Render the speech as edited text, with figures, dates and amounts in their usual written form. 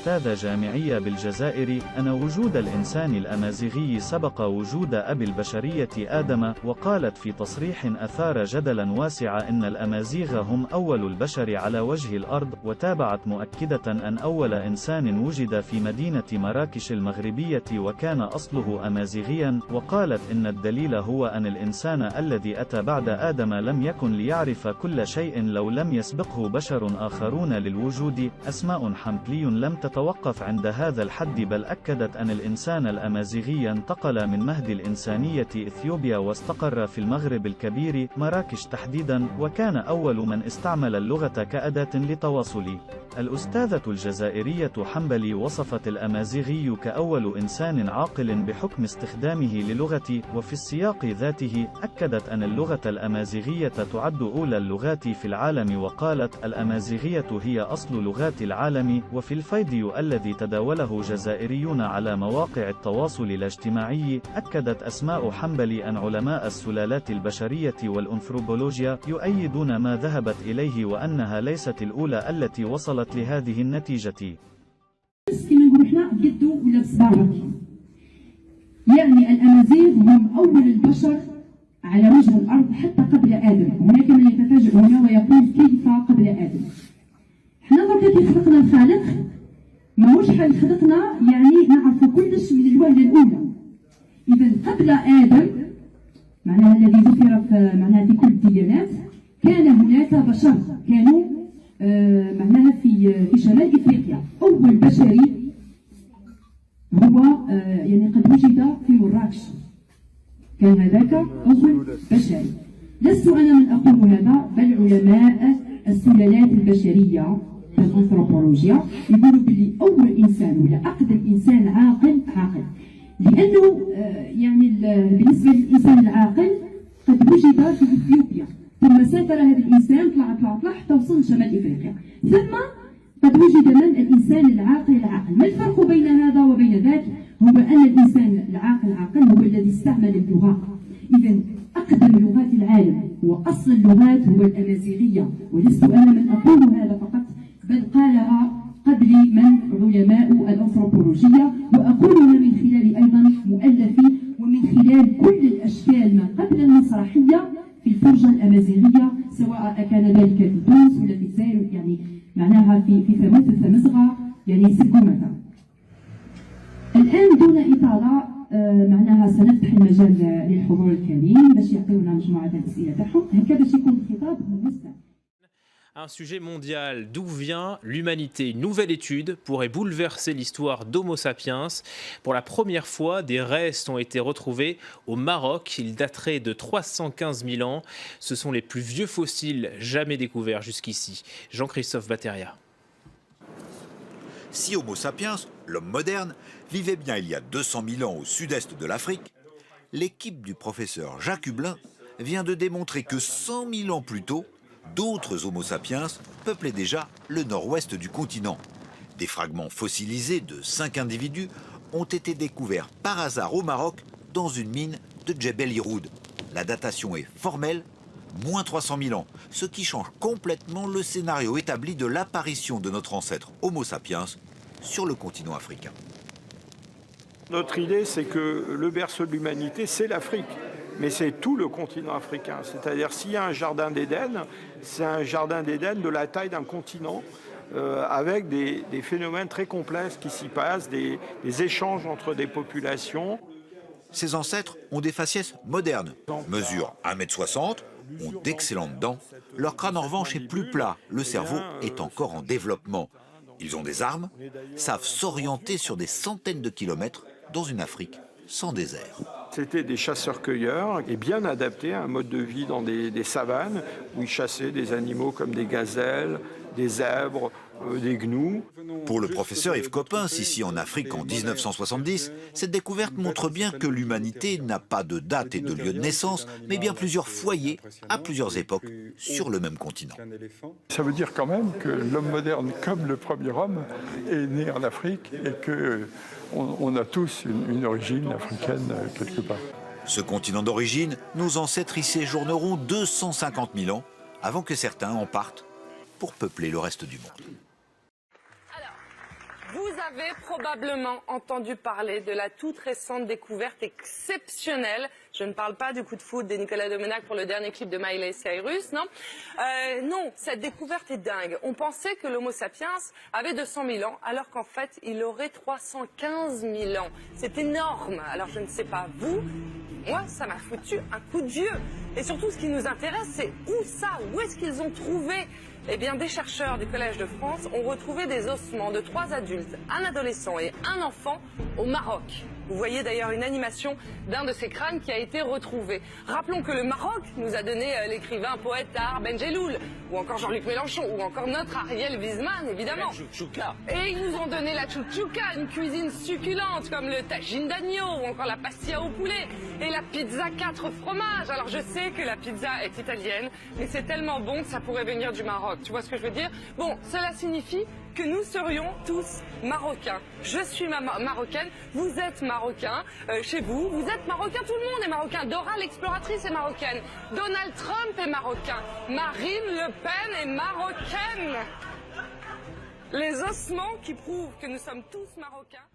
أستاذة جامعية بالجزائر أن وجود الإنسان الأمازيغي سبق وجود أبي البشرية آدم، وقالت في تصريح أثار جدلا واسعا إن الأمازيغ هم أول البشر على وجه الأرض، وتابعت مؤكدة أن أول إنسان وجد في مدينة مراكش المغربية وكان أصله أمازيغيا، وقالت إن الدليل هو أن الإنسان الذي أتى بعد آدم لم يكن ليعرف كل شيء لو لم يسبقه بشر آخرون للوجود. أسماء حمبلي لم تتوقف عند هذا الحد، بل أكدت أن الإنسان الأمازيغي انتقل من مهد الإنسانية إثيوبيا واستقر في المغرب الكبير، مراكش تحديدا، وكان أول من استعمل اللغة كأداة للتواصل. الأستاذة الجزائرية حنبلي وصفت الأمازيغي كأول إنسان عاقل بحكم استخدامه للغة، وفي السياق ذاته أكدت أن اللغة الأمازيغية تعد أولى اللغات في العالم، وقالت الأمازيغية هي أصل لغات العالم. وفي الفيديو الذي تداوله جزائريون على مواقع التواصل الاجتماعي أكدت أسماء حنبلي أن علماء السلالات البشرية والأنثروبولوجيا يؤيدون ما ذهبت إليه، وأنها ليست الأولى التي وصلت لهذه النتيجة. يعني الأمازيغ هم أول البشر على وجه الأرض حتى قبل آدم. هناك من يتفاجئ هنا ويقول كيف قبل آدم؟ احنا ضروري كي خلقنا الخالق ماهوش حال خلقنا يعني نعرف كلش من الوهلة الأولى. إذا قبل آدم معناها الذي ذكر في كل الديانات كان هناك بشر كانوا معناها في شمال إفريقيا. أول بشري هو يعني قد وجد في مراكش، كان هذاك أول بشري. لست أنا من أقول هذا، بل علماء السلالات البشرية الأنثروبولوجيا يقولوا باللي أول إنسان ولا أقدم إنسان عاقل لأنه يعني بالنسبة للإنسان العاقل قد وجد في إثيوبيا، ثم سافر هذا الإنسان طلع حتى وصل لشمال إفريقيا، ثم قد وجد من الإنسان العاقل. ما الفرق بين هذا وبين ذاك؟ هو أن الإنسان العاقل هو الذي استعمل اللغة. إذا أقدم لغات العالم وأصل اللغات هو الأمازيغية، ولست أنا من أقول هذا فقط، بل قالها قبلي من علماء الأنثروبولوجيا، وأقولها من خلال أيضا مؤلفي ومن خلال كل الأشكال ما قبل المسرحية في الفرجة الأمازيغية، سواء كان ذلك في تونس ولا في الجزائر، يعني معناها في ثمث ثمزغة يعني سكومتا. الآن دون إطالة معناها سنفتح المجال للحضور الكريم باش يعطيونا مجموعة الأسئلة تاعهم، هكا باش يكون الخطاب موسع. Un sujet mondial, d'où vient l'humanité? Une nouvelle étude pourrait bouleverser l'histoire d'Homo sapiens. Pour la première fois, des restes ont été retrouvés au Maroc. Ils dateraient de 315 000 ans. Ce sont les plus vieux fossiles jamais découverts jusqu'ici. Jean-Christophe Bateria. Si Homo sapiens, l'homme moderne, vivait bien il y a 200 000 ans au sud-est de l'Afrique, l'équipe du professeur Jacques Hublin vient de démontrer que 100 000 ans plus tôt, d'autres Homo sapiens peuplaient déjà le nord-ouest du continent. Des fragments fossilisés de 5 individus ont été découverts par hasard au Maroc dans une mine de Djebel Iroud. La datation est formelle, moins 300 000 ans, ce qui change complètement le scénario établi de l'apparition de notre ancêtre Homo sapiens sur le continent africain. Notre idée, c'est que le berceau de l'humanité, c'est l'Afrique. Mais c'est tout le continent africain. C'est-à-dire, s'il y a un jardin d'Éden, c'est un jardin d'Éden de la taille d'un continent, avec des phénomènes très complexes qui s'y passent, des échanges entre des populations. Ces ancêtres ont des faciès modernes, mesurent 1,60 m, ont d'excellentes dents. Leur crâne en revanche est plus plat, le cerveau est encore en développement. Ils ont des armes, savent s'orienter sur des centaines de kilomètres dans une Afrique sans désert. C'était des chasseurs-cueilleurs et bien adaptés à un mode de vie dans des savanes où ils chassaient des animaux comme des gazelles, des zèbres, des gnous. Pour le professeur Yves Coppens, ici en Afrique en 1970, cette découverte montre bien que l'humanité n'a pas de date et de lieu de naissance, mais bien plusieurs foyers à plusieurs époques sur le même continent. Ça veut dire quand même que l'homme moderne, comme le premier homme, est né en Afrique et qu'on a tous une origine africaine quelque part. Ce continent d'origine, nos ancêtres y séjourneront 250 000 ans avant que certains en partent pour peupler le reste du monde. Alors, vous avez probablement entendu parler de la toute récente découverte exceptionnelle. Je ne parle pas du coup de foot de Nicolas Domenac pour le dernier clip de Miley Cyrus, non. Non, cette découverte est dingue. On pensait que l'Homo sapiens avait 200 000 ans, alors qu'en fait, il aurait 315 000 ans. C'est énorme. Alors, je ne sais pas vous, moi, ça m'a foutu un coup de vieux. Et surtout, ce qui nous intéresse, c'est où ça? Où est-ce qu'ils ont trouvé? Eh bien, des chercheurs du Collège de France ont retrouvé des ossements de 3 adultes, un adolescent et un enfant au Maroc. Vous voyez d'ailleurs une animation d'un de ces crânes qui a été retrouvé. Rappelons que le Maroc nous a donné l'écrivain poète Tahar Ben-Jelloul, ou encore Jean-Luc Mélenchon, ou encore notre Ariel Wiesman, évidemment. Et ils nous ont donné la chouchouka, une cuisine succulente comme le tagine d'agneau, ou encore la pastilla au poulet, et la pizza 4 fromages. Alors je sais que la pizza est italienne, mais c'est tellement bon que ça pourrait venir du Maroc. Tu vois ce que je veux dire? Bon, cela signifie que nous serions tous marocains. Je suis marocaine, vous êtes marocain chez vous, vous êtes marocain, tout le monde est marocain. Dora l'exploratrice est marocaine, Donald Trump est marocain, Marine Le Pen est marocaine. Les ossements qui prouvent que nous sommes tous marocains.